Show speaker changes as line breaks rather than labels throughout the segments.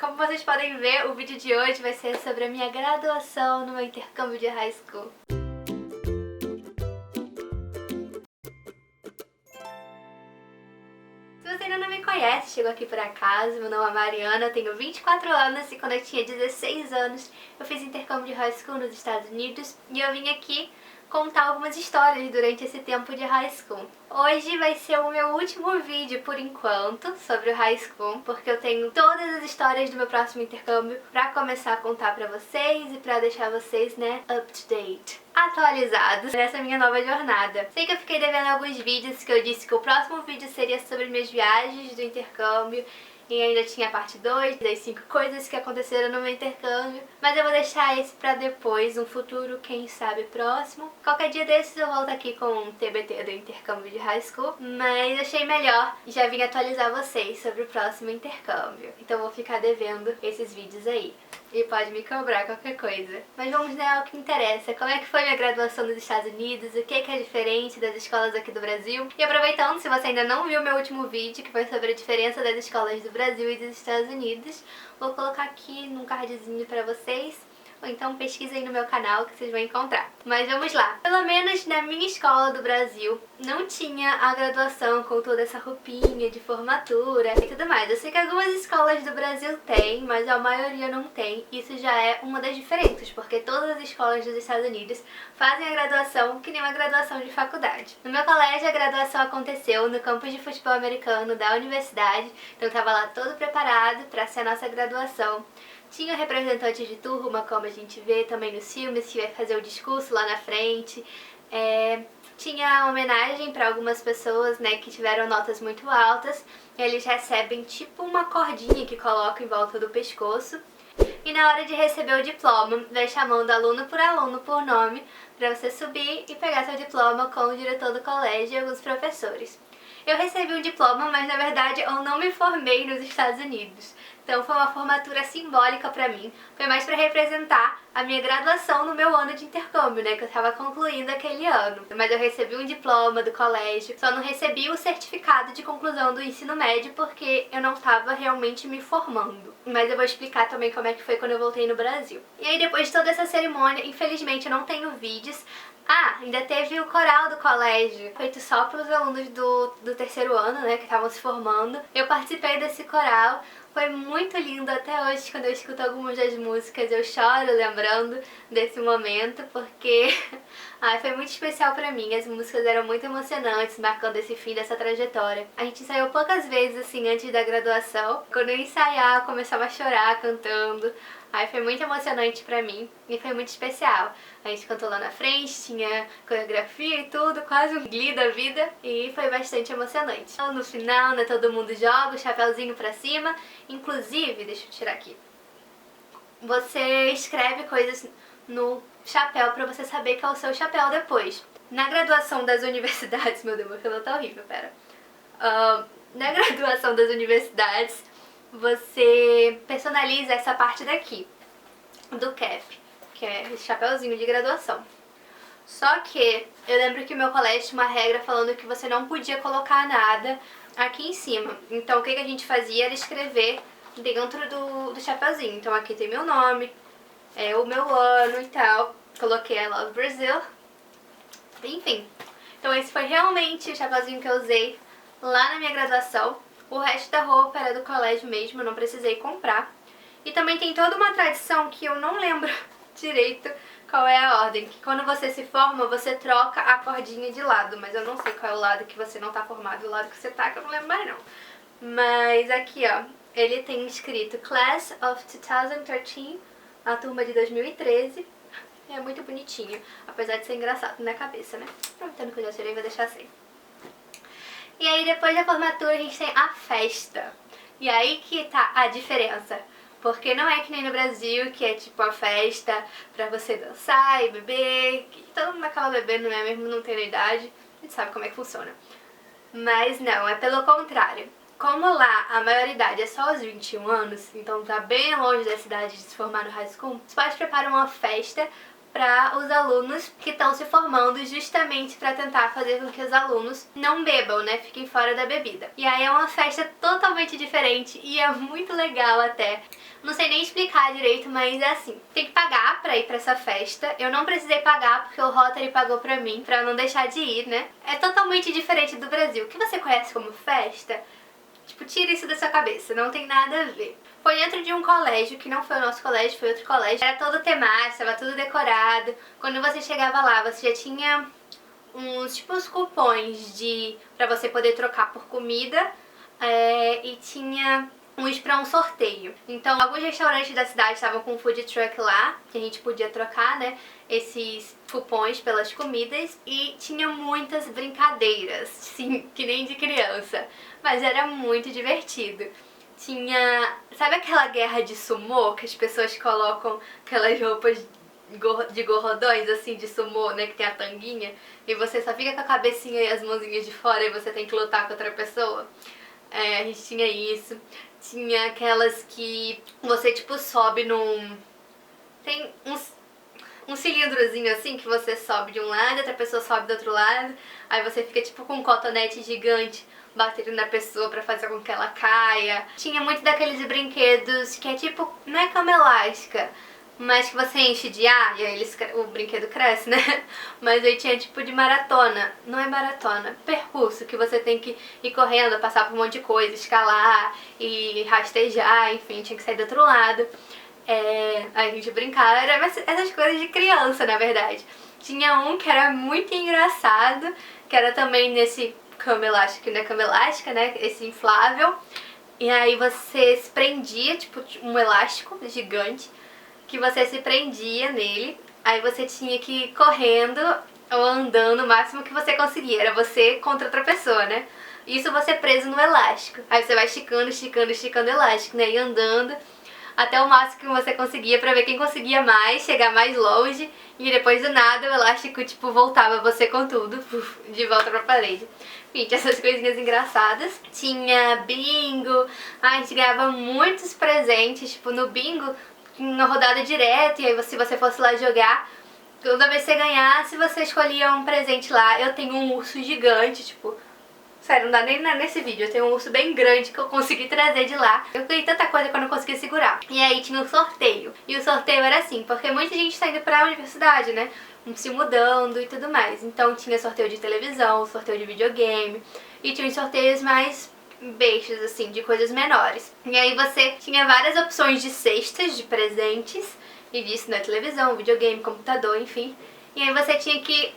Como vocês podem ver, o vídeo de hoje vai ser sobre a minha graduação no meu intercâmbio de high school. Se você ainda não me conhece, chegou aqui por acaso, meu nome é Mariana, eu tenho 24 anos e quando eu tinha 16 anos eu fiz intercâmbio de high school nos Estados Unidos e eu vim aqui contar algumas histórias durante esse tempo de high school. Hoje vai ser o meu último vídeo por enquanto sobre o high school, porque eu tenho todas as histórias do meu próximo intercâmbio pra começar a contar pra vocês e pra deixar vocês, né, up to date, atualizados nessa minha nova jornada. Sei que eu fiquei devendo alguns vídeos que eu disse que o próximo vídeo seria sobre minhas viagens do intercâmbio e ainda tinha a parte 2 das 5 coisas que aconteceram no meu intercâmbio, mas eu vou deixar esse pra depois, um futuro, quem sabe, próximo. Qualquer dia desses eu volto aqui com um TBT do intercâmbio de high school, mas achei melhor já vim atualizar vocês sobre o próximo intercâmbio. Então vou ficar devendo esses vídeos aí. E pode me cobrar qualquer coisa. Mas vamos, né, ao que interessa. Como é que foi minha graduação nos Estados Unidos? O que é diferente das escolas aqui do Brasil? E aproveitando, se você ainda não viu meu último vídeo, que foi sobre a diferença das escolas do Brasil e dos Estados Unidos, vou colocar aqui num cardzinho pra vocês. Ou então pesquisem no meu canal que vocês vão encontrar. Mas vamos lá. Pelo menos na minha escola do Brasil não tinha a graduação com toda essa roupinha de formatura e tudo mais. Eu sei que algumas escolas do Brasil têm, mas a maioria não tem. Isso já é uma das diferenças, porque todas as escolas dos Estados Unidos fazem a graduação que nem uma graduação de faculdade. No meu colégio a graduação aconteceu no campus de futebol americano da universidade, então eu tava lá todo preparado para ser a nossa graduação. Tinha representantes de turma, como a gente vê também nos filmes, que vai fazer o discurso lá na frente. Tinha homenagem para algumas pessoas, né, que tiveram notas muito altas. Eles recebem tipo uma cordinha que coloca em volta do pescoço. E na hora de receber o diploma, vai chamando aluno por nome, para você subir e pegar seu diploma com o diretor do colégio e alguns professores. Eu recebi um diploma, mas na verdade eu não me formei nos Estados Unidos. Então foi uma formatura simbólica pra mim, foi mais pra representar a minha graduação no meu ano de intercâmbio, né, que eu tava concluindo aquele ano. Mas eu recebi um diploma do colégio, só não recebi o certificado de conclusão do ensino médio porque eu não tava realmente me formando. Mas eu vou explicar também como é que foi quando eu voltei no Brasil. E aí depois de toda essa cerimônia, infelizmente eu não tenho vídeos. Ah, ainda teve o coral do colégio, feito só para os alunos do terceiro ano, né, que estavam se formando. Eu participei desse coral, foi muito lindo. Até hoje, quando eu escuto algumas das músicas, eu choro lembrando desse momento, porque foi muito especial pra mim. As músicas eram muito emocionantes, marcando esse fim dessa trajetória. A gente ensaiou poucas vezes, assim, antes da graduação. Quando eu ensaiava, eu começava a chorar cantando. Foi muito emocionante pra mim e foi muito especial. A gente cantou lá na frente, tinha coreografia e tudo, quase um Glee da vida, e foi bastante emocionante. No final, né, todo mundo joga o chapéuzinho pra cima. Inclusive, deixa eu tirar aqui, você escreve coisas no chapéu pra você saber que é o seu chapéu depois. Na graduação das universidades, meu Deus, meu cabelo tá horrível, pera. Na graduação das universidades, você personaliza essa parte daqui, do cap, que é esse chapéuzinho de graduação. Só que eu lembro que o meu colégio tinha uma regra falando que você não podia colocar nada aqui em cima. Então o que a gente fazia era escrever dentro do chapéuzinho. Então aqui tem meu nome, o meu ano e tal. Coloquei I Love Brazil. Enfim, então esse foi realmente o chapéuzinho que eu usei lá na minha graduação. O resto da roupa era do colégio mesmo, eu não precisei comprar. E também tem toda uma tradição que eu não lembro direito qual é a ordem. Que quando você se forma, você troca a cordinha de lado. Mas eu não sei qual é o lado que você não tá formado e o lado que você tá, que eu não lembro mais não. Mas aqui, ó, ele tem escrito Class of 2013, a turma de 2013. É muito bonitinho, apesar de ser engraçado na cabeça, né? Aproveitando que eu já tirei, vou deixar assim. E aí depois da formatura a gente tem a festa. E aí que tá a diferença. Porque não é que nem no Brasil, que é tipo a festa pra você dançar e beber, que todo mundo acaba bebendo, né? Mesmo não tendo idade, a gente sabe como é que funciona. Mas não, é pelo contrário. Como lá a maioridade é só aos 21 anos, então tá bem longe da idade de se formar no high school, os pais preparam uma festa para os alunos que estão se formando, justamente para tentar fazer com que os alunos não bebam, né? Fiquem fora da bebida. E aí é uma festa totalmente diferente e é muito legal até. Não sei nem explicar direito, mas é assim, tem que pagar pra ir pra essa festa. Eu não precisei pagar porque o Rotary pagou pra mim, pra não deixar de ir, né? É totalmente diferente do Brasil. O que você conhece como festa, tipo, tira isso da sua cabeça, não tem nada a ver. Foi dentro de um colégio, que não foi o nosso colégio, foi outro colégio. Era todo temático, estava tudo decorado. Quando você chegava lá, você já tinha uns cupons pra você poder trocar por comida, e tinha uns pra um sorteio. Então, alguns restaurantes da cidade estavam com food truck lá, que a gente podia trocar, né, esses cupons pelas comidas, e tinha muitas brincadeiras, sim, que nem de criança, mas era muito divertido. Tinha, sabe aquela guerra de sumô, que as pessoas colocam aquelas roupas de gorrodões, assim, de sumô, né, que tem a tanguinha, e você só fica com a cabecinha e as mãozinhas de fora e você tem que lutar com outra pessoa? A gente tinha isso. Tinha aquelas que você, tipo, sobe num... Tem um cilindrozinho assim que você sobe de um lado, outra pessoa sobe do outro lado. Aí você fica, tipo, com um cotonete gigante batendo na pessoa pra fazer com que ela caia. Tinha muito daqueles brinquedos que é tipo... Não é cama elástica, mas que você enche de ar e aí o brinquedo cresce, né? Mas aí tinha tipo de maratona. Não é maratona, percurso, que você tem que ir correndo, passar por um monte de coisa, escalar e rastejar, enfim, tinha que sair do outro lado. A gente brincava, era essas coisas de criança, na verdade. Tinha um que era muito engraçado, que era também nesse cama elástica, que não é cama elástica, né? Esse inflável. E aí você se prendia, tipo um elástico gigante, que você se prendia nele, aí você tinha que ir correndo ou andando o máximo que você conseguia. Era você contra outra pessoa, né? Isso você preso no elástico. Aí você vai esticando, esticando, esticando o elástico, né? E andando até o máximo que você conseguia pra ver quem conseguia mais, chegar mais longe. E depois do nada o elástico, tipo, voltava você com tudo, de volta pra parede. Enfim, tinha essas coisinhas engraçadas. Tinha bingo. A gente ganhava muitos presentes, tipo, no bingo, uma rodada direta, e aí se você fosse lá jogar, toda vez que você ganhasse, você escolhia um presente lá. Eu tenho um urso gigante, tipo, sério, não dá nem nesse vídeo, eu tenho um urso bem grande que eu consegui trazer de lá. Eu ganhei tanta coisa que eu não consegui segurar. E aí tinha um sorteio, e o sorteio era assim, porque muita gente tá indo pra universidade, né, se mudando e tudo mais. Então tinha sorteio de televisão, sorteio de videogame, e tinha os sorteios mais bestas, assim, de coisas menores. E aí você tinha várias opções de cestas de presentes, e disso na televisão, videogame, computador, enfim. E aí você tinha que...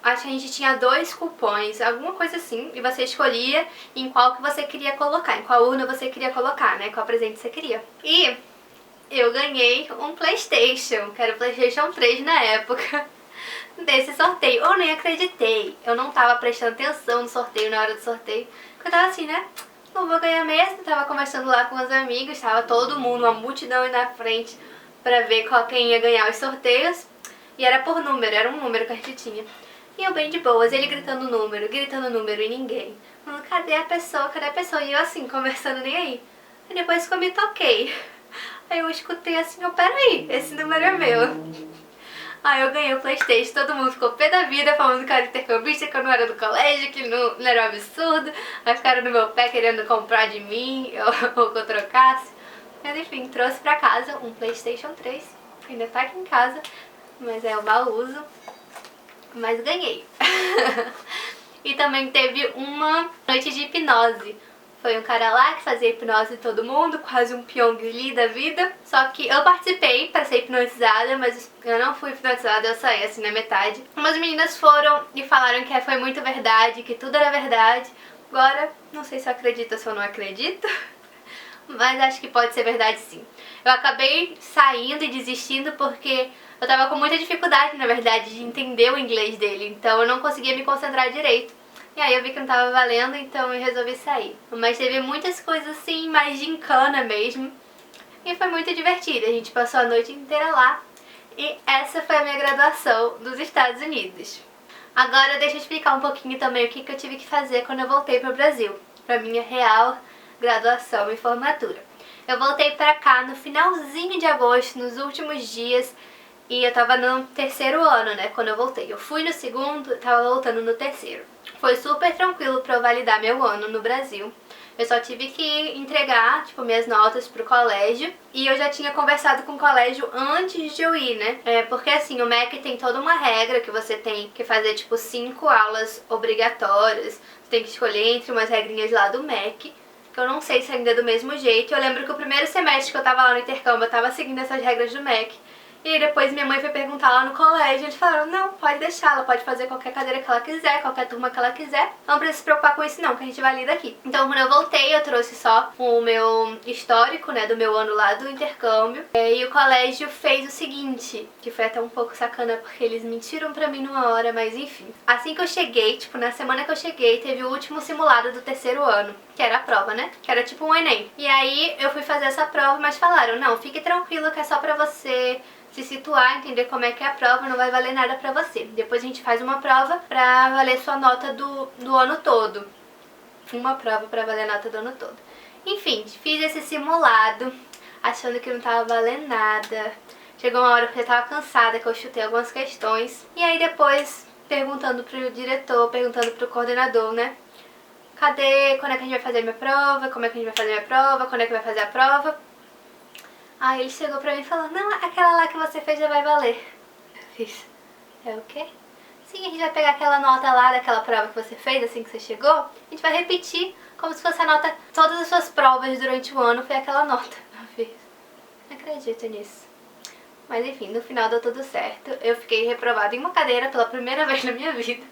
Acho que a gente tinha 2 cupons, alguma coisa assim, e você escolhia em qual que você queria colocar, em qual urna você queria colocar, né, qual presente você queria. E eu ganhei um PlayStation, que era o PlayStation 3 na época desse sorteio. Eu nem acreditei, eu não tava prestando atenção no sorteio, na hora do sorteio, porque eu tava assim, né, não vou ganhar mesmo. Tava conversando lá com os amigos, tava todo mundo, uma multidão aí na frente pra ver quem ia ganhar os sorteios. E era por número, era um número que a gente tinha. E eu bem de boas, ele gritando número e ninguém. Falando, cadê a pessoa, cadê a pessoa? E eu assim, conversando nem aí. E depois que eu me toquei, aí eu escutei assim, peraí, esse número é meu. Aí eu ganhei o PlayStation, todo mundo ficou pé da vida, falando que eu era intercambista, que eu não era do colégio, que não era um absurdo. Aí ficaram no meu pé querendo comprar de mim, ou que eu trocasse. Mas enfim, trouxe pra casa um PlayStation 3, que ainda tá aqui em casa, mas é o mau uso. Mas ganhei. E também teve uma noite de hipnose. Foi um cara lá que fazia hipnose em todo mundo, quase um Pyong Lee da vida. Só que eu participei para ser hipnotizada, mas eu não fui hipnotizada, eu saí assim na metade. Umas meninas foram e falaram que foi muito verdade, que tudo era verdade. Agora, não sei se eu acredito ou se eu não acredito, mas acho que pode ser verdade sim. Eu acabei saindo e desistindo porque eu tava com muita dificuldade, na verdade, de entender o inglês dele. Então eu não conseguia me concentrar direito. E aí eu vi que não tava valendo, então eu resolvi sair. Mas teve muitas coisas assim, mais gincana mesmo. E foi muito divertido, a gente passou a noite inteira lá. E essa foi a minha graduação dos Estados Unidos. Agora deixa eu explicar um pouquinho também o que eu tive que fazer quando eu voltei pro Brasil. Pra minha real graduação e formatura. Eu voltei pra cá no finalzinho de agosto, nos últimos dias. E eu tava no terceiro ano, né, quando eu voltei. Eu fui no segundo, tava voltando no terceiro. Foi super tranquilo pra eu validar meu ano no Brasil. Eu só tive que entregar, tipo, minhas notas pro colégio. E eu já tinha conversado com o colégio antes de eu ir, né? Porque assim, o MEC tem toda uma regra que você tem que fazer, tipo, 5 aulas obrigatórias. Você tem que escolher entre umas regrinhas lá do MEC, que eu não sei se ainda é do mesmo jeito. Eu lembro que o primeiro semestre que eu tava lá no intercâmbio, eu tava seguindo essas regras do MEC. E aí depois minha mãe foi perguntar lá no colégio, eles falaram, não, pode deixar, ela pode fazer qualquer cadeira que ela quiser, qualquer turma que ela quiser. Não precisa se preocupar com isso não, que a gente valida aqui. Então quando eu voltei, eu trouxe só o meu histórico, né, do meu ano lá do intercâmbio. E o colégio fez o seguinte, que foi até um pouco sacana, porque eles mentiram pra mim numa hora, mas enfim. Assim que eu cheguei, tipo, na semana que eu cheguei, teve o último simulado do terceiro ano, que era a prova, né, que era tipo um Enem. E aí eu fui fazer essa prova, mas falaram, não, fique tranquilo que é só pra você se situar, entender como é que é a prova, não vai valer nada pra você. Depois a gente faz uma prova pra valer sua nota do ano todo. Uma prova pra valer a nota do ano todo. Enfim, fiz esse simulado, achando que não tava valendo nada. Chegou uma hora que eu já tava cansada, que eu chutei algumas questões. E aí depois, perguntando pro diretor, perguntando pro coordenador, né? Cadê? Quando é que a gente vai fazer a minha prova? Como é que a gente vai fazer a minha prova? Quando é que vai fazer a prova? Aí ele chegou pra mim e falou, não, aquela lá que você fez já vai valer. Eu fiz, é o quê? Sim, a gente vai pegar aquela nota lá daquela prova que você fez, assim que você chegou, a gente vai repetir como se fosse a nota, todas as suas provas durante o ano foi aquela nota. Eu fiz, não acredito nisso. Mas enfim, no final deu tudo certo. Eu fiquei reprovada em uma cadeira pela primeira vez na minha vida.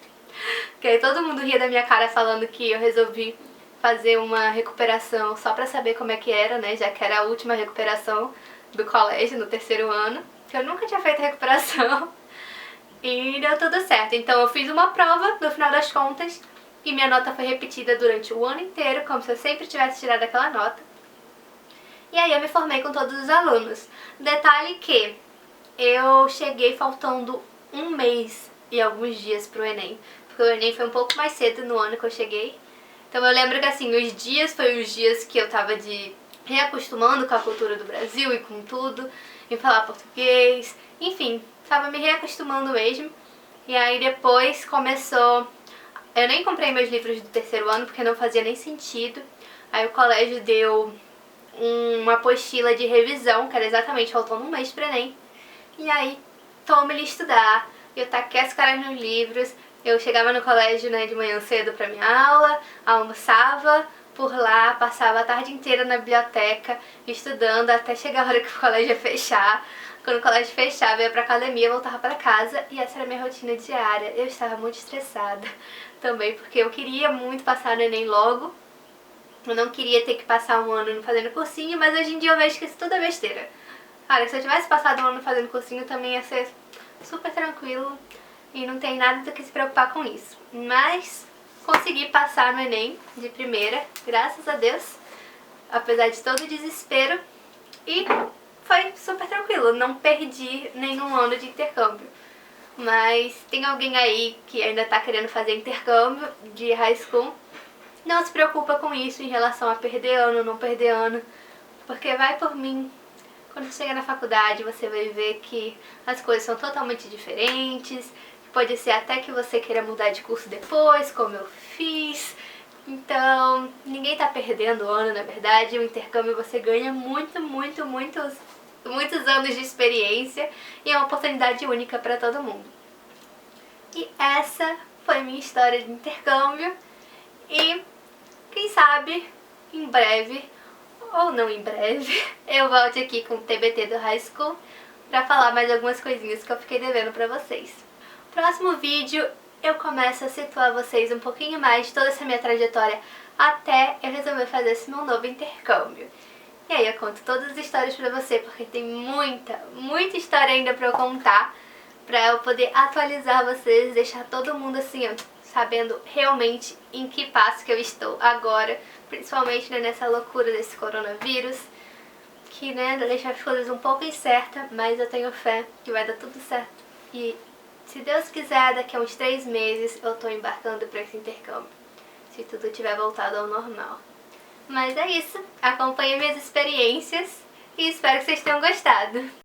Porque aí todo mundo ria da minha cara falando que eu resolvi fazer uma recuperação só pra saber como é que era, né, já que era a última recuperação do colégio no terceiro ano, que eu nunca tinha feito recuperação, e deu tudo certo. Então eu fiz uma prova, no final das contas, e minha nota foi repetida durante o ano inteiro, como se eu sempre tivesse tirado aquela nota. E aí eu me formei com todos os alunos. Detalhe que eu cheguei faltando um mês e alguns dias pro Enem, porque o Enem foi um pouco mais cedo no ano que eu cheguei. Então eu lembro que assim, os dias foi os dias que eu tava reacostumando com a cultura do Brasil e com tudo, em falar português, enfim, tava me reacostumando mesmo. E aí depois começou, eu nem comprei meus livros do terceiro ano porque não fazia nem sentido. Aí o colégio deu uma apostila de revisão, que era exatamente faltando um mês pro Enem. E aí, tome-lhe estudar, eu taquei as caras nos livros. Eu chegava no colégio, né, de manhã cedo pra minha aula, almoçava por lá, passava a tarde inteira na biblioteca, estudando até chegar a hora que o colégio ia fechar. Quando o colégio fechava, eu ia pra academia, voltava pra casa e essa era a minha rotina diária. Eu estava muito estressada também, porque eu queria muito passar no Enem logo. Eu não queria ter que passar um ano fazendo cursinho, mas hoje em dia eu vejo que isso tudo é besteira. Cara, se eu tivesse passado um ano fazendo cursinho também ia ser super tranquilo. E não tem nada do que se preocupar com isso. Mas consegui passar no Enem de primeira, graças a Deus. Apesar de todo o desespero. E foi super tranquilo, não perdi nenhum ano de intercâmbio. Mas tem alguém aí que ainda tá querendo fazer intercâmbio de high school. Não se preocupa com isso em relação a perder ano ou não perder ano. Porque vai por mim. Quando você chegar na faculdade você vai ver que as coisas são totalmente diferentes. Pode ser até que você queira mudar de curso depois, como eu fiz. Então, ninguém tá perdendo ano, na verdade. O intercâmbio você ganha muitos anos de experiência e é uma oportunidade única para todo mundo. E essa foi minha história de intercâmbio. E, quem sabe, em breve, ou não em breve, eu volte aqui com o TBT do High School pra falar mais algumas coisinhas que eu fiquei devendo pra vocês. Próximo vídeo eu começo a situar vocês um pouquinho mais de toda essa minha trajetória até eu resolver fazer esse meu novo intercâmbio. E aí eu conto todas as histórias pra você, porque tem muita história ainda pra eu contar, pra eu poder atualizar vocês, deixar todo mundo assim, ó, sabendo realmente em que passo que eu estou agora, principalmente, né, nessa loucura desse coronavírus, que, né, deixa as coisas um pouco incertas, mas eu tenho fé que vai dar tudo certo. E se Deus quiser, daqui a uns 3 meses eu tô embarcando para esse intercâmbio, se tudo tiver voltado ao normal. Mas é isso, acompanhe minhas experiências e espero que vocês tenham gostado.